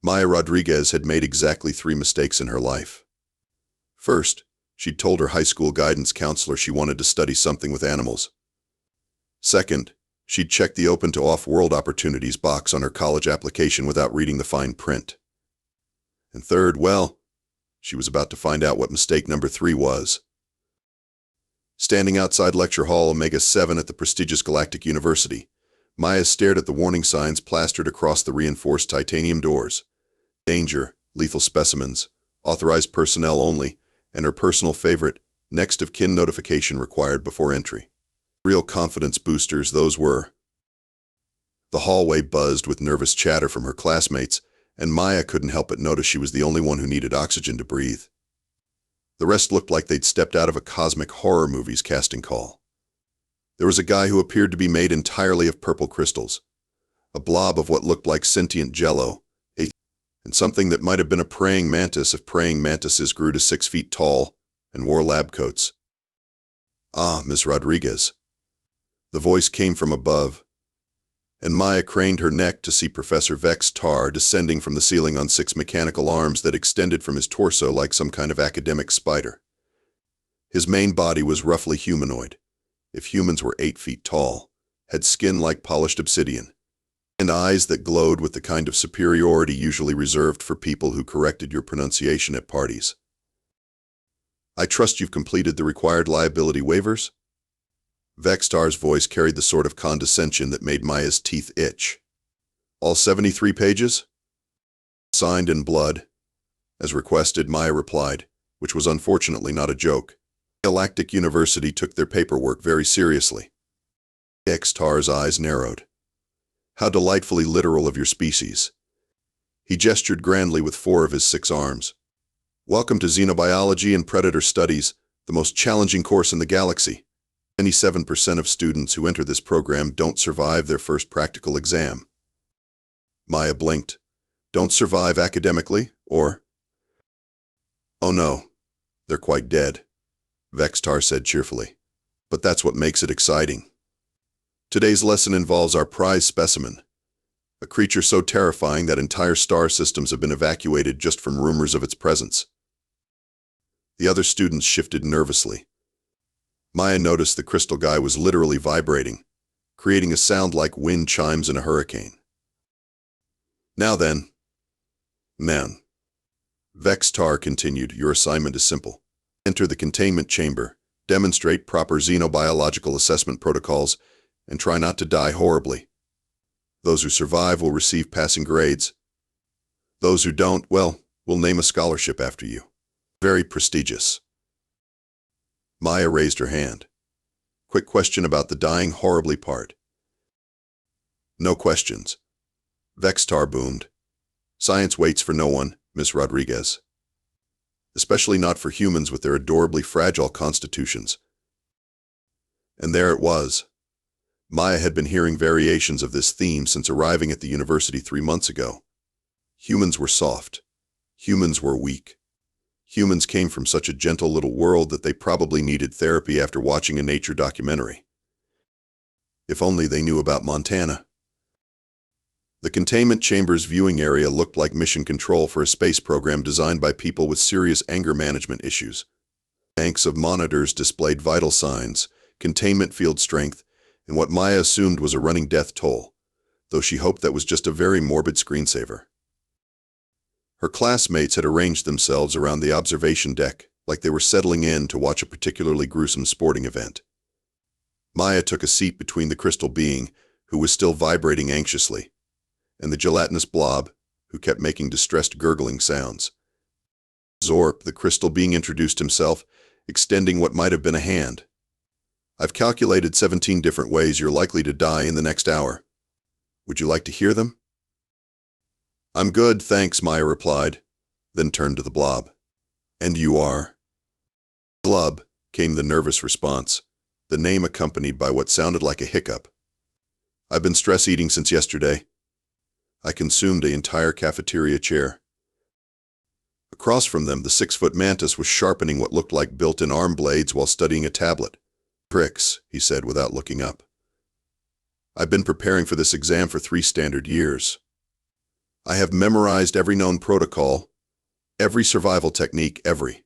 Maya Rodriguez had made exactly 3 mistakes in her life. First, she'd told her high school guidance counselor she wanted to study something with animals. Second, she'd checked the open to off-world opportunities box on her college application without reading the fine print. And third, well, she was about to find out what mistake number 3 was. Standing outside Lecture Hall Omega 7 at the prestigious Galactic University, Maya stared at the warning signs plastered across the reinforced titanium doors. Danger, lethal specimens, authorized personnel only, and her personal favorite, next of kin notification required before entry. Real confidence boosters those were. The hallway buzzed with nervous chatter from her classmates, and Maya couldn't help but notice she was the only one who needed oxygen to breathe. The rest looked like they'd stepped out of a cosmic horror movie's casting call. There was a guy who appeared to be made entirely of purple crystals, a blob of what looked like sentient jello, and something that might have been a praying mantis if praying mantises grew to 6 feet tall and wore lab coats. "Ah, Miss Rodriguez." The voice came from above, and Maya craned her neck to see Professor Vex Tar descending from the ceiling on 6 mechanical arms that extended from his torso like some kind of academic spider. His main body was roughly humanoid, if humans were 8 feet tall, had skin like polished obsidian, and eyes that glowed with the kind of superiority usually reserved for people who corrected your pronunciation at parties. "I trust you've completed the required liability waivers?" Vextar's voice carried the sort of condescension that made Maya's teeth itch. "All 73 pages?" "Signed in blood." As requested, Maya replied, which was unfortunately not a joke. Galactic University took their paperwork very seriously. Vextar's eyes narrowed. "How delightfully literal of your species." He gestured grandly with 4 of his 6 arms. "Welcome to xenobiology and predator studies, the most challenging course in the galaxy. 97% of students who enter this program don't survive their first practical exam." Maya blinked. "Don't survive academically, or?" "Oh no, they're quite dead," Vextar said cheerfully. "But that's what makes it exciting. Today's lesson involves our prize specimen, a creature so terrifying that entire star systems have been evacuated just from rumors of its presence." The other students shifted nervously. Maya noticed the crystal guy was literally vibrating, creating a sound like wind chimes in a hurricane. "Now then, man," Vextar continued, "your assignment is simple. Enter the containment chamber, demonstrate proper xenobiological assessment protocols, and try not to die horribly. Those who survive will receive passing grades. Those who don't, well, we'll name a scholarship after you. Very prestigious." Maya raised her hand. "Quick question about the dying horribly part." "No questions," Vextar boomed. "Science waits for no one, Miss Rodriguez. Especially not for humans with their adorably fragile constitutions." And there it was. Maya had been hearing variations of this theme since arriving at the university 3 months ago. Humans were soft. Humans were weak. Humans came from such a gentle little world that they probably needed therapy after watching a nature documentary. If only they knew about Montana. The containment chamber's viewing area looked like mission control for a space program designed by people with serious anger management issues. Banks of monitors displayed vital signs, containment field strength, and what Maya assumed was a running death toll, though she hoped that was just a very morbid screensaver. Her classmates had arranged themselves around the observation deck like they were settling in to watch a particularly gruesome sporting event. Maya took a seat between the crystal being, who was still vibrating anxiously, and the gelatinous blob, who kept making distressed gurgling sounds. Zorp, the crystal being, introduced himself, extending what might have been a hand. "I've calculated 17 different ways you're likely to die in the next hour. Would you like to hear them?" "I'm good, thanks," Maya replied, then turned to the blob. "And you are?" "Glub," came the nervous response, the name accompanied by what sounded like a hiccup. "I've been stress eating since yesterday. I consumed an entire cafeteria chair." Across from them, the 6-foot mantis was sharpening what looked like built-in arm blades while studying a tablet. "Pricks," he said without looking up. "I've been preparing for this exam for 3 standard years." I have memorized every known protocol, every survival technique, every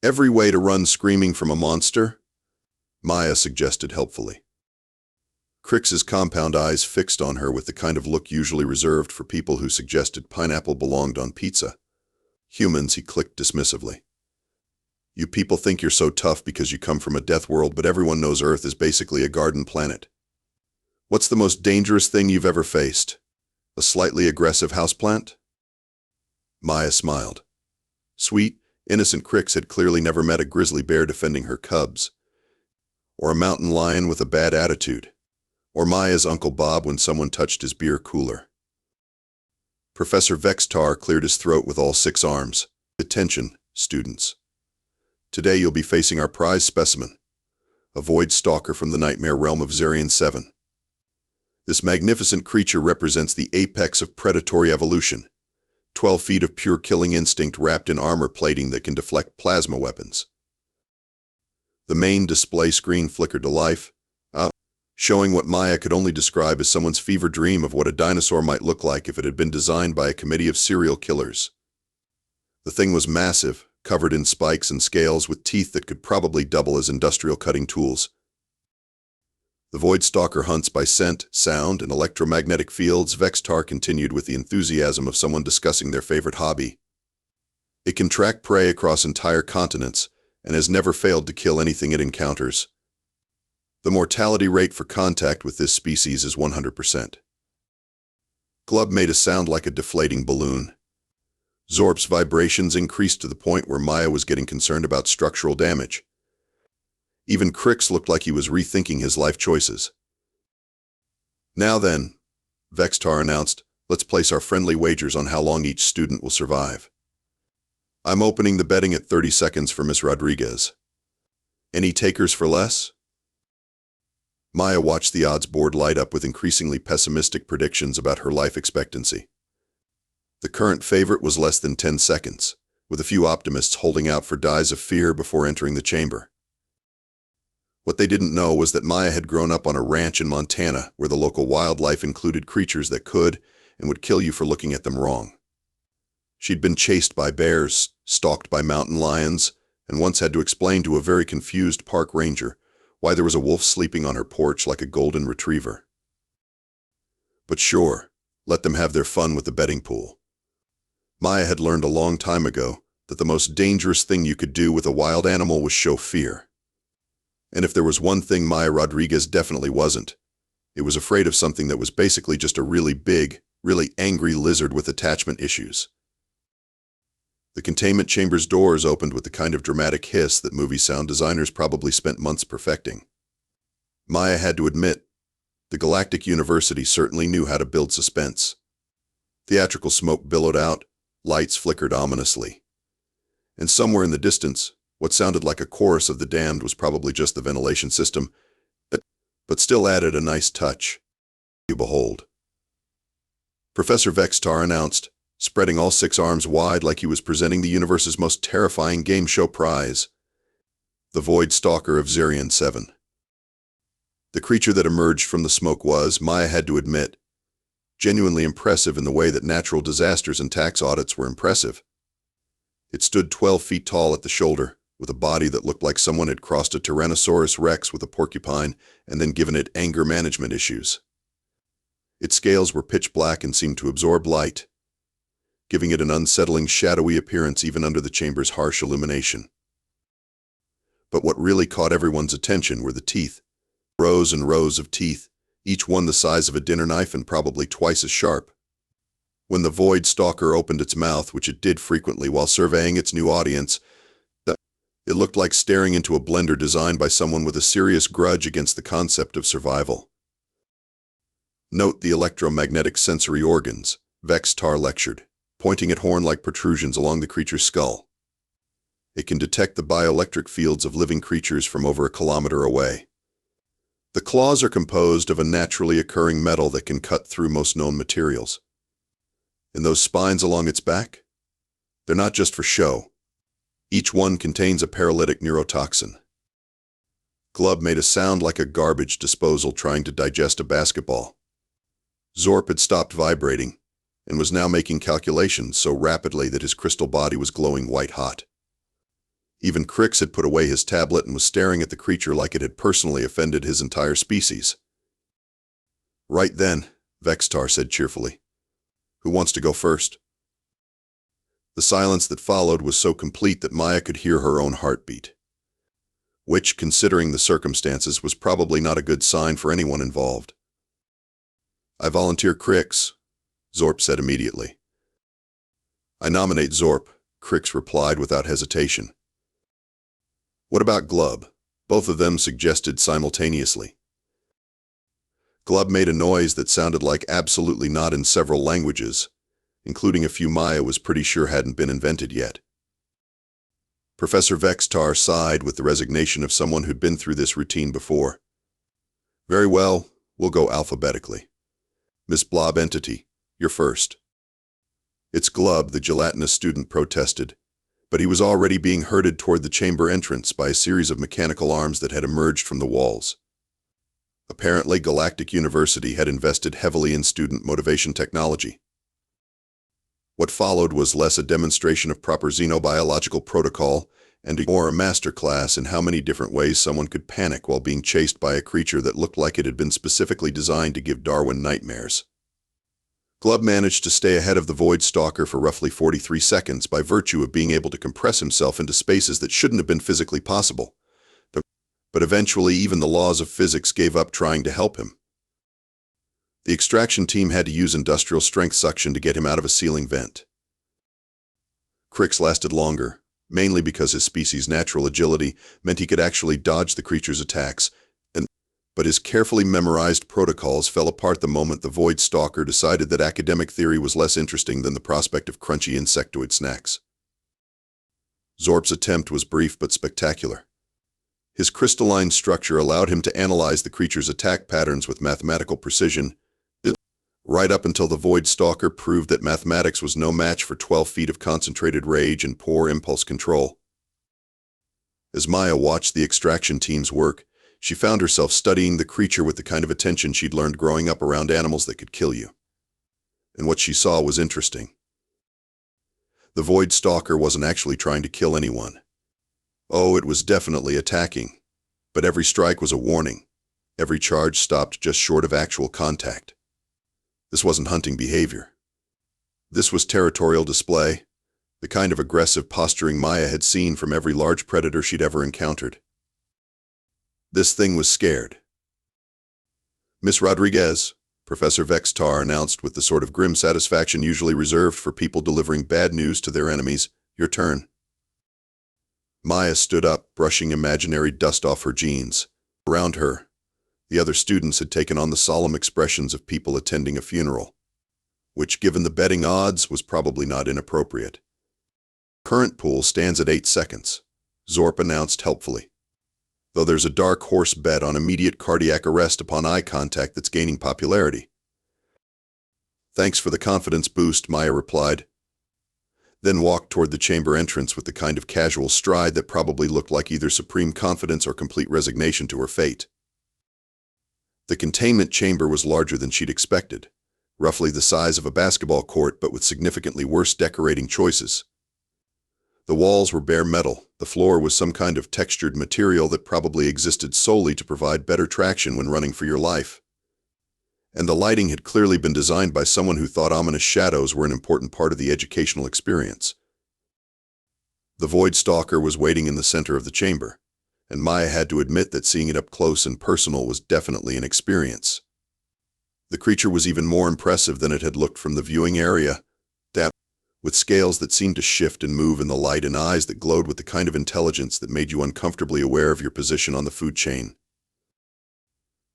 way to run screaming from a monster, Maya suggested helpfully. Crix's compound eyes fixed on her with the kind of look usually reserved for people who suggested pineapple belonged on pizza. Humans, he clicked dismissively. You people think you're so tough because you come from a death world, but everyone knows Earth is basically a garden planet. What's the most dangerous thing you've ever faced? A slightly aggressive houseplant? Maya smiled. Sweet, innocent Crix had clearly never met a grizzly bear defending her cubs, or a mountain lion with a bad attitude, or Maya's Uncle Bob when someone touched his beer cooler. Professor Vextar cleared his throat with all 6 arms. Attention, students. Today you'll be facing our prize specimen, a Void Stalker from the nightmare realm of Xerion 7. This magnificent creature represents the apex of predatory evolution, 12 feet of pure killing instinct wrapped in armor plating that can deflect plasma weapons. The main display screen flickered to life, showing what Maya could only describe as someone's fever dream of what a dinosaur might look like if it had been designed by a committee of serial killers. The thing was massive, covered in spikes and scales with teeth that could probably double as industrial cutting tools. The Void Stalker hunts by scent, sound, and electromagnetic fields. Vextar continued with the enthusiasm of someone discussing their favorite hobby. It can track prey across entire continents and has never failed to kill anything it encounters. The mortality rate for contact with this species is 100%. Glub made a sound like a deflating balloon. Zorp's vibrations increased to the point where Maya was getting concerned about structural damage. Even Crix looked like he was rethinking his life choices. Now then, Vextar announced, let's place our friendly wagers on how long each student will survive. I'm opening the betting at 30 seconds for Miss Rodriguez. Any takers for less? Maya watched the odds board light up with increasingly pessimistic predictions about her life expectancy. The current favorite was less than 10 seconds, with a few optimists holding out for dyes of fear before entering the chamber. What they didn't know was that Maya had grown up on a ranch in Montana where the local wildlife included creatures that could and would kill you for looking at them wrong. She'd been chased by bears, stalked by mountain lions, and once had to explain to a very confused park ranger why there was a wolf sleeping on her porch like a golden retriever. But sure, let them have their fun with the betting pool. Maya had learned a long time ago that the most dangerous thing you could do with a wild animal was show fear. And if there was one thing Maya Rodriguez definitely wasn't, it was afraid of something that was basically just a really big, really angry lizard with attachment issues. The containment chamber's doors opened with the kind of dramatic hiss that movie sound designers probably spent months perfecting. Maya had to admit, the Galactic University certainly knew how to build suspense. Theatrical smoke billowed out, lights flickered ominously. And somewhere in the distance, what sounded like a chorus of the damned was probably just the ventilation system, but still added a nice touch. You behold. Professor Vextar announced, spreading all 6 arms wide like he was presenting the universe's most terrifying game show prize, the Void Stalker of Xerion 7. The creature that emerged from the smoke was, Maya had to admit, genuinely impressive in the way that natural disasters and tax audits were impressive. It stood 12 feet tall at the shoulder, with a body that looked like someone had crossed a Tyrannosaurus Rex with a porcupine and then given it anger management issues. Its scales were pitch black and seemed to absorb light, giving it an unsettling, shadowy appearance even under the chamber's harsh illumination. But what really caught everyone's attention were the teeth. Rows and rows of teeth, each one the size of a dinner knife and probably twice as sharp. When the Void Stalker opened its mouth, which it did frequently while surveying its new audience, it looked like staring into a blender designed by someone with a serious grudge against the concept of survival. Note the electromagnetic sensory organs, Vextar lectured, pointing at horn-like protrusions along the creature's skull. It can detect the bioelectric fields of living creatures from over a kilometer away. The claws are composed of a naturally occurring metal that can cut through most known materials. And those spines along its back? They're not just for show. Each one contains a paralytic neurotoxin. Glub made a sound like a garbage disposal trying to digest a basketball. Zorp had stopped vibrating, and was now making calculations so rapidly that his crystal body was glowing white-hot. Even Crix had put away his tablet and was staring at the creature like it had personally offended his entire species. "Right then," Vextar said cheerfully. "Who wants to go first?" The silence that followed was so complete that Maya could hear her own heartbeat, which, considering the circumstances, was probably not a good sign for anyone involved. "I volunteer Crix," Zorp said immediately. "I nominate Zorp," Crix replied without hesitation. "What about Glub?" Both of them suggested simultaneously. Glub made a noise that sounded like absolutely not in several languages, including a few Maya was pretty sure hadn't been invented yet. Professor Vextar sighed with the resignation of someone who'd been through this routine before. "Very well, we'll go alphabetically. Miss Blob Entity, you're first." "It's Glub," the gelatinous student protested, but he was already being herded toward the chamber entrance by a series of mechanical arms that had emerged from the walls. Apparently, Galactic University had invested heavily in student motivation technology. What followed was less a demonstration of proper xenobiological protocol and more a masterclass in how many different ways someone could panic while being chased by a creature that looked like it had been specifically designed to give Darwin nightmares. Glub managed to stay ahead of the Void Stalker for roughly 43 seconds by virtue of being able to compress himself into spaces that shouldn't have been physically possible. But eventually even the laws of physics gave up trying to help him. The extraction team had to use industrial strength suction to get him out of a ceiling vent. Crix lasted longer, mainly because his species' natural agility meant he could actually dodge the creature's attacks, but his carefully memorized protocols fell apart the moment the Void Stalker decided that academic theory was less interesting than the prospect of crunchy insectoid snacks. Zorp's attempt was brief but spectacular. His crystalline structure allowed him to analyze the creature's attack patterns with mathematical precision, right up until the Void Stalker proved that mathematics was no match for 12 feet of concentrated rage and poor impulse control. As Maya watched the extraction team's work, she found herself studying the creature with the kind of attention she'd learned growing up around animals that could kill you. And what she saw was interesting. The Void Stalker wasn't actually trying to kill anyone. Oh, it was definitely attacking. But every strike was a warning. Every charge stopped just short of actual contact. This wasn't hunting behavior. This was territorial display, the kind of aggressive posturing Maya had seen from every large predator she'd ever encountered. This thing was scared. "Miss Rodriguez," Professor Vextar announced with the sort of grim satisfaction usually reserved for people delivering bad news to their enemies, "Your turn." Maya stood up, brushing imaginary dust off her jeans. Around her, the other students had taken on the solemn expressions of people attending a funeral, which, given the betting odds, was probably not inappropriate. "Current pool stands at 8 seconds, Zorp announced helpfully. "Though there's a dark horse bet on immediate cardiac arrest upon eye contact that's gaining popularity." "Thanks for the confidence boost," Maya replied, then walked toward the chamber entrance with the kind of casual stride that probably looked like either supreme confidence or complete resignation to her fate. The containment chamber was larger than she'd expected, roughly the size of a basketball court but with significantly worse decorating choices. The walls were bare metal, the floor was some kind of textured material that probably existed solely to provide better traction when running for your life. And the lighting had clearly been designed by someone who thought ominous shadows were an important part of the educational experience. The Void Stalker was waiting in the center of the chamber, and Maya had to admit that seeing it up close and personal was definitely an experience. The creature was even more impressive than it had looked from the viewing area, with scales that seemed to shift and move in the light and eyes that glowed with the kind of intelligence that made you uncomfortably aware of your position on the food chain.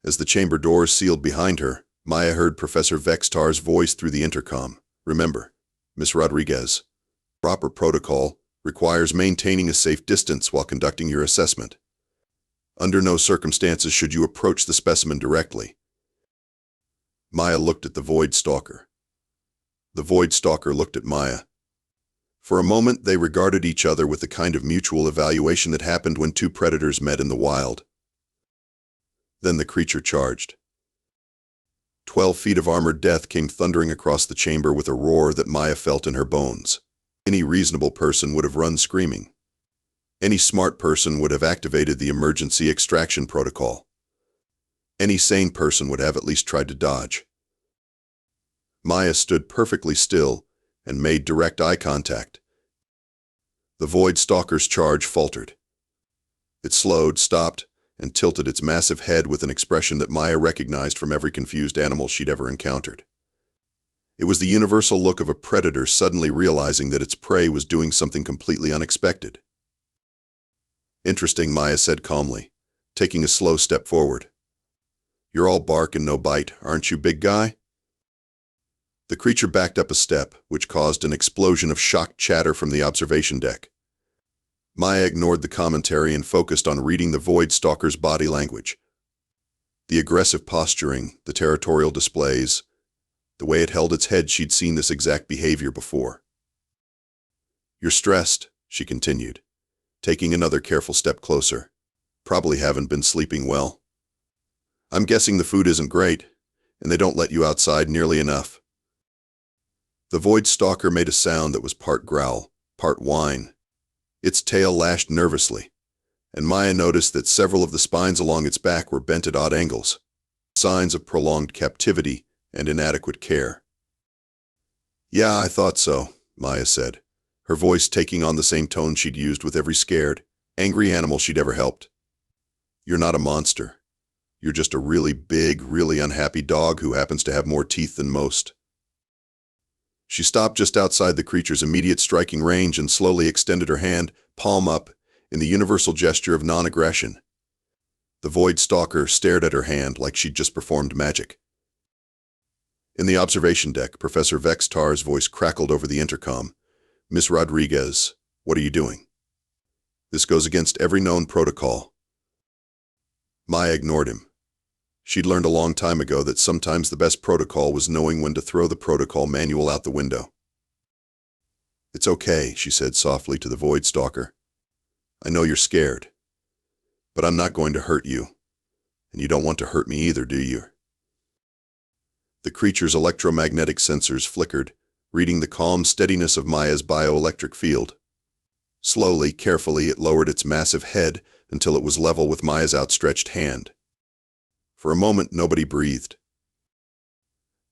As the chamber doors sealed behind her, Maya heard Professor Vextar's voice through the intercom. "Remember, Miss Rodriguez, proper protocol requires maintaining a safe distance while conducting your assessment. Under no circumstances should you approach the specimen directly." Maya looked at the Void Stalker. The Void Stalker looked at Maya. For a moment, they regarded each other with the kind of mutual evaluation that happened when two predators met in the wild. Then the creature charged. 12 feet of armored death came thundering across the chamber with a roar that Maya felt in her bones. Any reasonable person would have run screaming. Any smart person would have activated the emergency extraction protocol. Any sane person would have at least tried to dodge. Maya stood perfectly still and made direct eye contact. The Void Stalker's charge faltered. It slowed, stopped, and tilted its massive head with an expression that Maya recognized from every confused animal she'd ever encountered. It was the universal look of a predator suddenly realizing that its prey was doing something completely unexpected. "Interesting," Maya said calmly, taking a slow step forward. "You're all bark and no bite, aren't you, big guy?" The creature backed up a step, which caused an explosion of shocked chatter from the observation deck. Maya ignored the commentary and focused on reading the Void Stalker's body language. The aggressive posturing, the territorial displays, the way it held its head, she'd seen this exact behavior before. "You're stressed," she continued, taking another careful step closer. "Probably haven't been sleeping well. I'm guessing the food isn't great, and they don't let you outside nearly enough." The Void Stalker made a sound that was part growl, part whine. Its tail lashed nervously, and Maya noticed that several of the spines along its back were bent at odd angles, signs of prolonged captivity and inadequate care. "Yeah, I thought so," Maya said, her voice taking on the same tone she'd used with every scared, angry animal she'd ever helped. "You're not a monster. You're just a really big, really unhappy dog who happens to have more teeth than most." She stopped just outside the creature's immediate striking range and slowly extended her hand, palm up, in the universal gesture of non-aggression. The Void Stalker stared at her hand like she'd just performed magic. In the observation deck, Professor Vextar's voice crackled over the intercom. "Miss Rodriguez, what are you doing? This goes against every known protocol." Maya ignored him. She'd learned a long time ago that sometimes the best protocol was knowing when to throw the protocol manual out the window. "It's okay," she said softly to the Void Stalker. "I know you're scared, but I'm not going to hurt you, and you don't want to hurt me either, do you?" The creature's electromagnetic sensors flickered, reading the calm steadiness of Maya's bioelectric field. Slowly, carefully, it lowered its massive head until it was level with Maya's outstretched hand. For a moment, nobody breathed.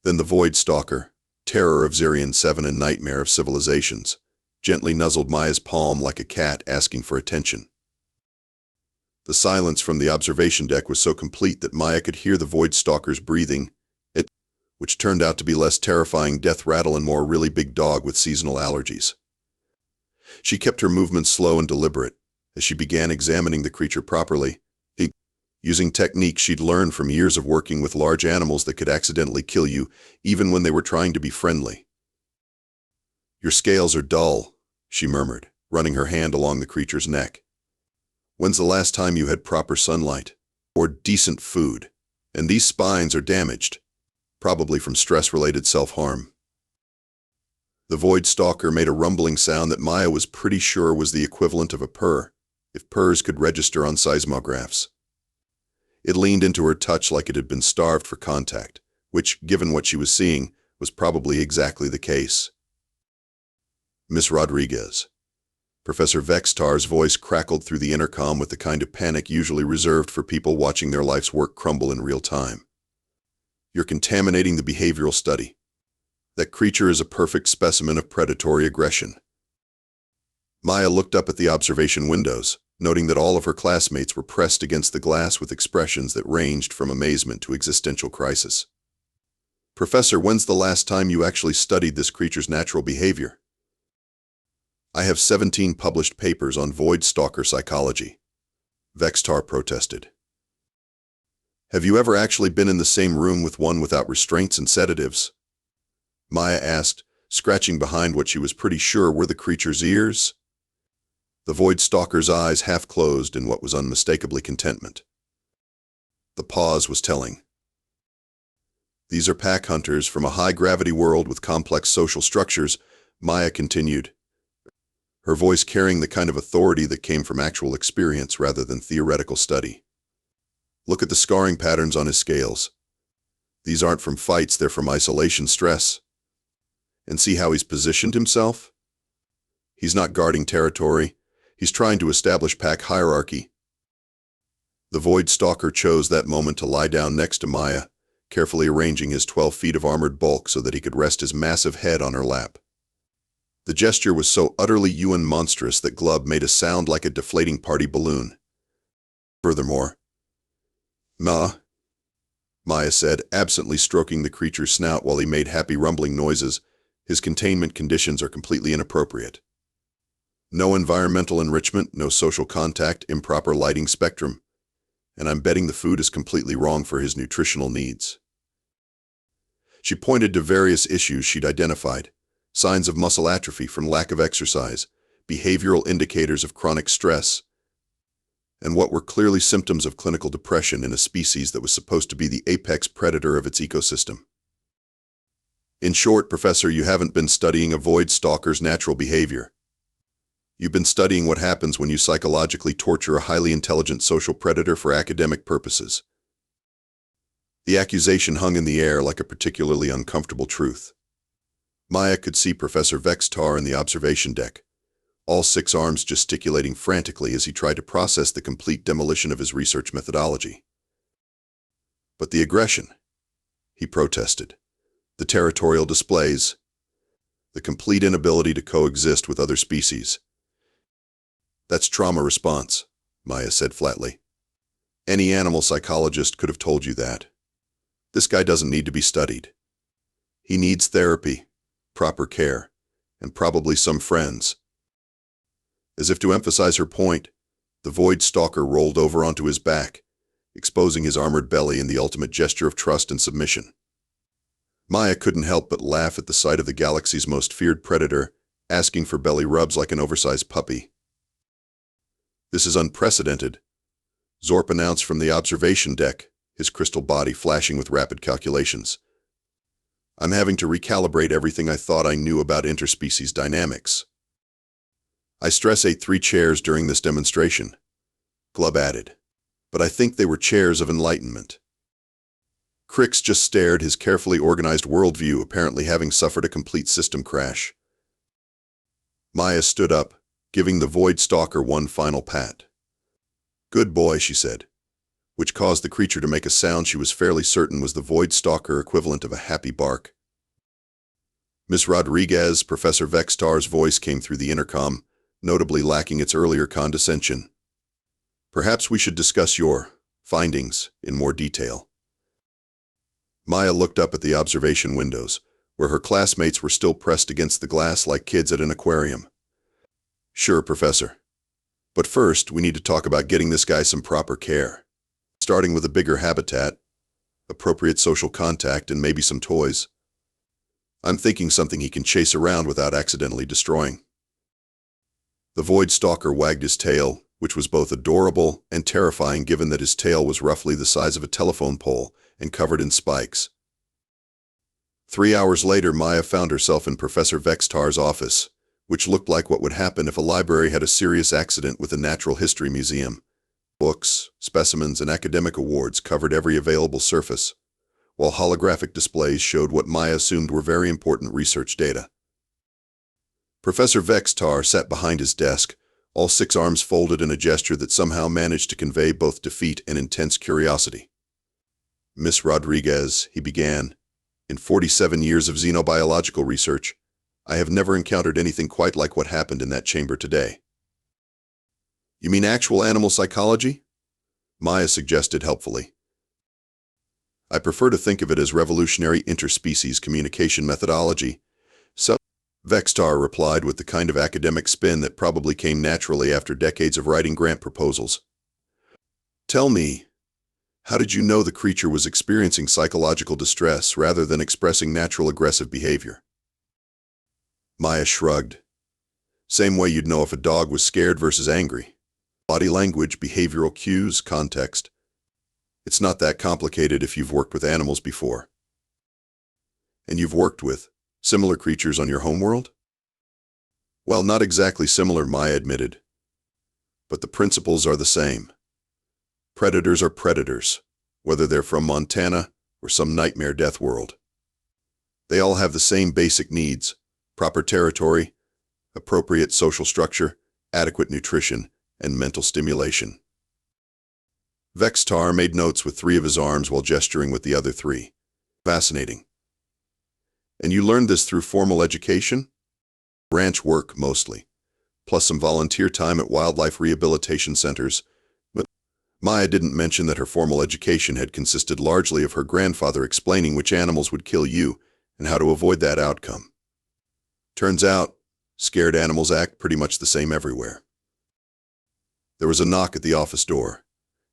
Then the Void Stalker, terror of Zirion 7 and nightmare of civilizations, gently nuzzled Maya's palm like a cat asking for attention. The silence from the observation deck was so complete that Maya could hear the Void Stalker's breathing, which turned out to be less terrifying death rattle and more really big dog with seasonal allergies. She kept her movements slow and deliberate as she began examining the creature properly, using techniques she'd learned from years of working with large animals that could accidentally kill you, even when they were trying to be friendly. "Your scales are dull," she murmured, running her hand along the creature's neck. "When's the last time you had proper sunlight? Or decent food? And these spines are damaged, probably from stress-related self-harm." The Void Stalker made a rumbling sound that Maya was pretty sure was the equivalent of a purr, if purrs could register on seismographs. It leaned into her touch like it had been starved for contact, which, given what she was seeing, was probably exactly the case. "Miss Rodriguez." Professor Vextar's voice crackled through the intercom with the kind of panic usually reserved for people watching their life's work crumble in real time. "You're contaminating the behavioral study. That creature is a perfect specimen of predatory aggression." Maya looked up at the observation windows, noting that all of her classmates were pressed against the glass with expressions that ranged from amazement to existential crisis. "Professor, when's the last time you actually studied this creature's natural behavior?" "I have 17 published papers on Void Stalker psychology," Vextar protested. "Have you ever actually been in the same room with one without restraints and sedatives?" Maya asked, scratching behind what she was pretty sure were the creature's ears. The Void Stalker's eyes half closed in what was unmistakably contentment. The pause was telling. "These are pack hunters from a high-gravity world with complex social structures," Maya continued, her voice carrying the kind of authority that came from actual experience rather than theoretical study. "Look at the scarring patterns on his scales. These aren't from fights, they're from isolation stress. And see how he's positioned himself? He's not guarding territory. He's trying to establish pack hierarchy. The Void Stalker chose that moment to lie down next to Maya, carefully arranging his 12 feet of armored bulk so that he could rest his massive head on her lap. The gesture was so utterly UN monstrous that Glub made a sound like a deflating party balloon. Furthermore, Maya said, absently stroking the creature's snout while he made happy rumbling noises. His containment conditions are completely inappropriate. No environmental enrichment, no social contact, improper lighting spectrum. And I'm betting the food is completely wrong for his nutritional needs. She pointed to various issues she'd identified: signs of muscle atrophy from lack of exercise, behavioral indicators of chronic stress, and what were clearly symptoms of clinical depression in a species that was supposed to be the apex predator of its ecosystem. In short, Professor, you haven't been studying a Void Stalker's natural behavior. You've been studying what happens when you psychologically torture a highly intelligent social predator for academic purposes. The accusation hung in the air like a particularly uncomfortable truth. Maya could see Professor Vextar in the observation deck, all 6 arms gesticulating frantically as he tried to process the complete demolition of his research methodology. But the aggression, he protested, the territorial displays, the complete inability to coexist with other species. That's trauma response, Maya said flatly. Any animal psychologist could have told you that. This guy doesn't need to be studied. He needs therapy, proper care, and probably some friends. As if to emphasize her point, the Void Stalker rolled over onto his back, exposing his armored belly in the ultimate gesture of trust and submission. Maya couldn't help but laugh at the sight of the galaxy's most feared predator, asking for belly rubs like an oversized puppy. This is unprecedented, Zorp announced from the observation deck, his crystal body flashing with rapid calculations. I'm having to recalibrate everything I thought I knew about interspecies dynamics. I stress ate 3 chairs during this demonstration, Glub added, but I think they were chairs of enlightenment. Crix just stared, his carefully organized worldview apparently having suffered a complete system crash. Maya stood up, giving the Void Stalker one final pat. Good boy, she said, which caused the creature to make a sound she was fairly certain was the Void Stalker equivalent of a happy bark. Miss Rodriguez, Professor Vextar's voice came through the intercom, notably lacking its earlier condescension. Perhaps we should discuss your findings in more detail. Maya looked up at the observation windows, where her classmates were still pressed against the glass like kids at an aquarium. Sure, Professor. But first, we need to talk about getting this guy some proper care. Starting with a bigger habitat, appropriate social contact, and maybe some toys. I'm thinking something he can chase around without accidentally destroying. The Void Stalker wagged his tail, which was both adorable and terrifying given that his tail was roughly the size of a telephone pole and covered in spikes. 3 hours later, Maya found herself in Professor Vextar's office, which looked like what would happen if a library had a serious accident with a natural history museum. Books, specimens, and academic awards covered every available surface, while holographic displays showed what Maya assumed were very important research data. Professor Vextar sat behind his desk, all 6 arms folded in a gesture that somehow managed to convey both defeat and intense curiosity. Miss Rodriguez, he began, in 47 years of xenobiological research, I have never encountered anything quite like what happened in that chamber today. You mean actual animal psychology? Maya suggested helpfully. I prefer to think of it as revolutionary interspecies communication methodology. So, Vextar replied with the kind of academic spin that probably came naturally after decades of writing grant proposals. Tell me, how did you know the creature was experiencing psychological distress rather than expressing natural aggressive behavior? Maya shrugged. Same way you'd know if a dog was scared versus angry. Body language, behavioral cues, context. It's not that complicated if you've worked with animals before. And you've worked with similar creatures on your homeworld? Well, not exactly similar, Maya admitted. But the principles are the same. Predators are predators, whether they're from Montana or some nightmare death world. They all have the same basic needs: proper territory, appropriate social structure, adequate nutrition, and mental stimulation. Vextar made notes with 3 of his arms while gesturing with the other 3. Fascinating. And you learned this through formal education? Ranch work, mostly, plus some volunteer time at wildlife rehabilitation centers. But Maya didn't mention that her formal education had consisted largely of her grandfather explaining which animals would kill you and how to avoid that outcome. Turns out, scared animals act pretty much the same everywhere. There was a knock at the office door,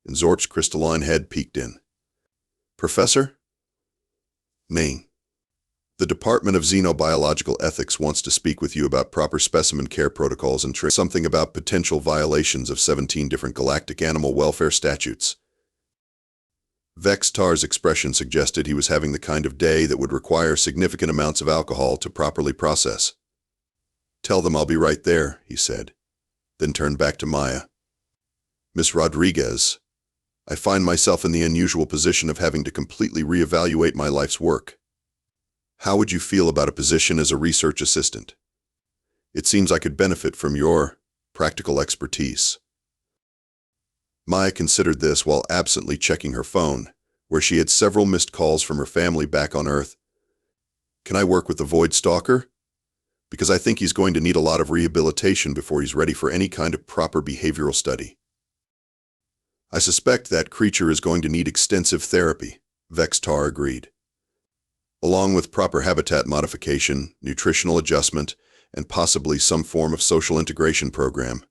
and Zorp's crystalline head peeked in. "Professor?" "Maine. The Department of Xenobiological Ethics wants to speak with you about proper specimen care protocols and something about potential violations of 17 different galactic animal welfare statutes." Vextar's expression suggested he was having the kind of day that would require significant amounts of alcohol to properly process. "Tell them I'll be right there," he said, then turned back to Maya. "Miss Rodriguez, I find myself in the unusual position of having to completely reevaluate my life's work. How would you feel about a position as a research assistant? It seems I could benefit from your practical expertise." Maya considered this while absently checking her phone, where she had several missed calls from her family back on Earth. "Can I work with the Void Stalker? Because I think he's going to need a lot of rehabilitation before he's ready for any kind of proper behavioral study." "I suspect that creature is going to need extensive therapy," Vextar agreed, "along with proper habitat modification, nutritional adjustment, and possibly some form of social integration program.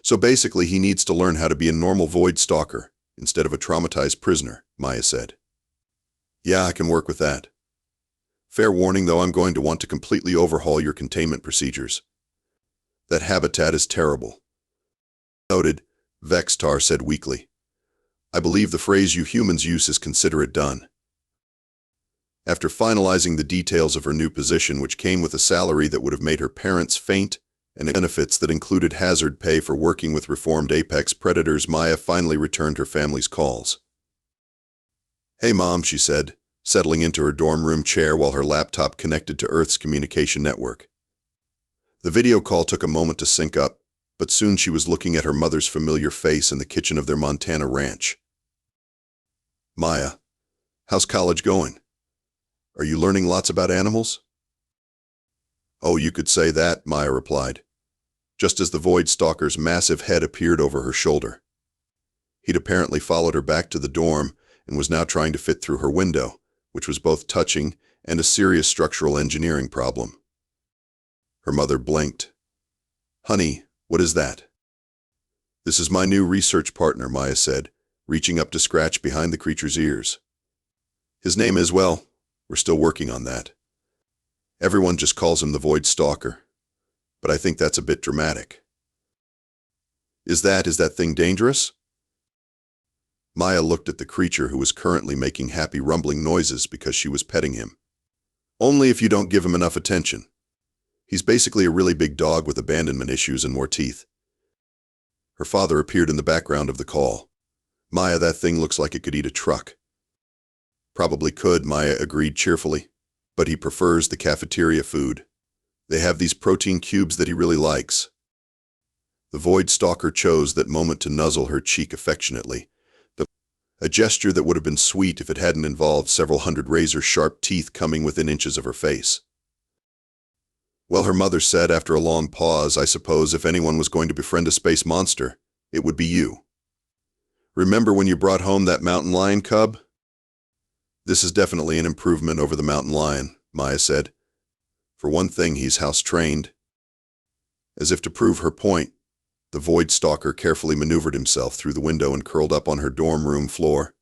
So basically, he needs to learn how to be a normal Void Stalker instead of a traumatized prisoner," Maya said. "Yeah, I can work with that. Fair warning, though, I'm going to want to completely overhaul your containment procedures. That habitat is terrible." "Noted," Vextar said weakly. "I believe the phrase you humans use is 'consider it done.'" After finalizing the details of her new position, which came with a salary that would have made her parents faint, and benefits that included hazard pay for working with reformed apex predators, Maya finally returned her family's calls. "Hey, Mom," she said, settling into her dorm room chair while her laptop connected to Earth's communication network. The video call took a moment to sync up, but soon she was looking at her mother's familiar face in the kitchen of their Montana ranch. "Maya, how's college going? Are you learning lots about animals?" "Oh, you could say that," Maya replied, just as the Void Stalker's massive head appeared over her shoulder. He'd apparently followed her back to the dorm and was now trying to fit through her window, which was both touching and a serious structural engineering problem. Her mother blinked. "Honey, what is that?" "This is my new research partner," Maya said, reaching up to scratch behind the creature's ears. "His name is, well, we're still working on that. Everyone just calls him the Void Stalker, but I think that's a bit dramatic." Is that thing dangerous?" Maya looked at the creature, who was currently making happy rumbling noises because she was petting him. "Only if you don't give him enough attention. He's basically a really big dog with abandonment issues and more teeth." Her father appeared in the background of the call. "Maya, that thing looks like it could eat a truck." "Probably could," Maya agreed cheerfully, "but he prefers the cafeteria food. They have these protein cubes that he really likes." The Void Stalker chose that moment to nuzzle her cheek affectionately, a gesture that would have been sweet if it hadn't involved several hundred razor-sharp teeth coming within inches of her face. "Well," her mother said after a long pause, "I suppose if anyone was going to befriend a space monster, it would be you. Remember when you brought home that mountain lion cub?" "This is definitely an improvement over the mountain lion," Maya said. "For one thing, he's house-trained." As if to prove her point, the Void Stalker carefully maneuvered himself through the window and curled up on her dorm room floor,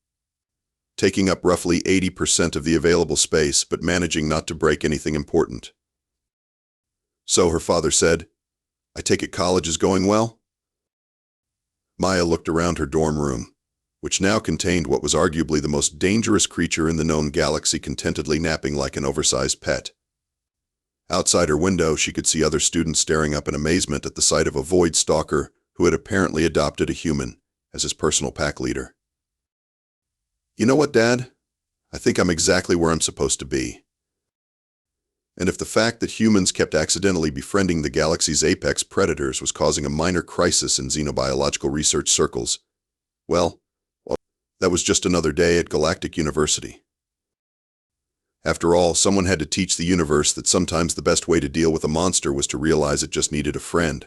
taking up roughly 80% of the available space but managing not to break anything important. "So," her father said, "I take it college is going well?" Maya looked around her dorm room, which now contained what was arguably the most dangerous creature in the known galaxy, contentedly napping like an oversized pet. Outside her window, she could see other students staring up in amazement at the sight of a Void Stalker who had apparently adopted a human as his personal pack leader. You know what, Dad? I think I'm exactly where I'm supposed to be. And if the fact that humans kept accidentally befriending the galaxy's apex predators was causing a minor crisis in xenobiological research circles, well, that was just another day at Galactic University. After all, someone had to teach the universe that sometimes the best way to deal with a monster was to realize it just needed a friend.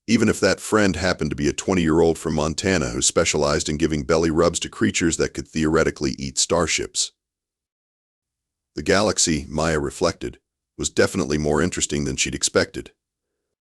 Even if that friend happened to be a 20-year-old from Montana who specialized in giving belly rubs to creatures that could theoretically eat starships. The galaxy, Maya reflected, was definitely more interesting than she'd expected.